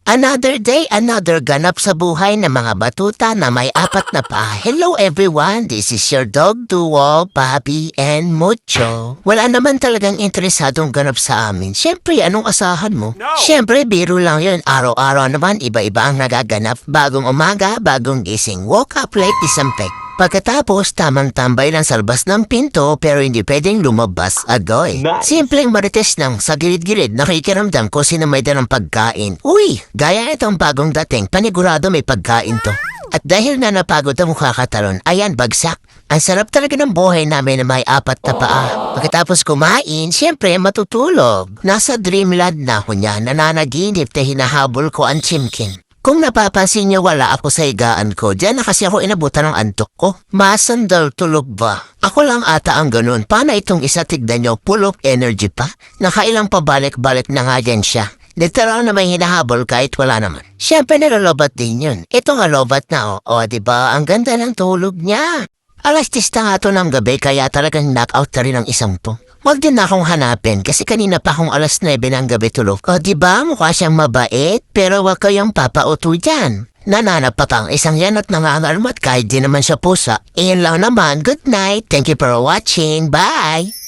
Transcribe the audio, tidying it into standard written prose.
Another day, another ganap sa buhay ng mga batuta na may apat na paa. Hello everyone, this is your dog Duo, Papi, and Mucho. Wala naman talagang interesadong ganap sa amin. Siyempre, anong asahan mo? No! Siyempre, biro lang yun. Araw-araw naman, iba-iba ang nagaganap. Bagong umaga, bagong gising. Woke up late, disinfect. Pagkatapos, tamang tambay lang sa labas ng pinto pero hindi pwedeng lumabas agoy. Nice. Simpleng marites lang sa gilid-gilid nakikiramdam ko sino may dalang pagkain. Uy, gaya itong bagong dating, panigurado may pagkain to. At dahil na napagod ang mukha katalon, ayan bagsak. Ang sarap talaga ng buhay namin na may apat na paa. Pagkatapos kumain, siyempre matutulog. Nasa dreamland na ako niya, nananaginip na hinahabol ko ang chimkin. Kung napapansin niyo wala ako sa higaan ko, diyan na kasi ako inabutan ng antok ko. Masandal tulog ba? Ako lang ata ang ganun. Paano itong isa tignan niyo, full of energy pa? Nakailang pabalik-balik na nga yan siya. Literal na may hinahabol kahit wala naman. Siyempre nalalobat din yun. Ito nga lobat na o diba? Ang ganda ng tulog niya. Alas 10 na nga to ng gabi kaya talagang knockout na rin ang isang to. Huwag din na akong hanapin kasi kanina pa akong alas 9 ng gabi tulog. O diba mukha siyang mabait pero wag kayong papauto dyan. Nananap pa pang isang yan at nangangalmat kahit di naman siya pusa. Iyan lang naman, good night. Thank you for watching. Bye!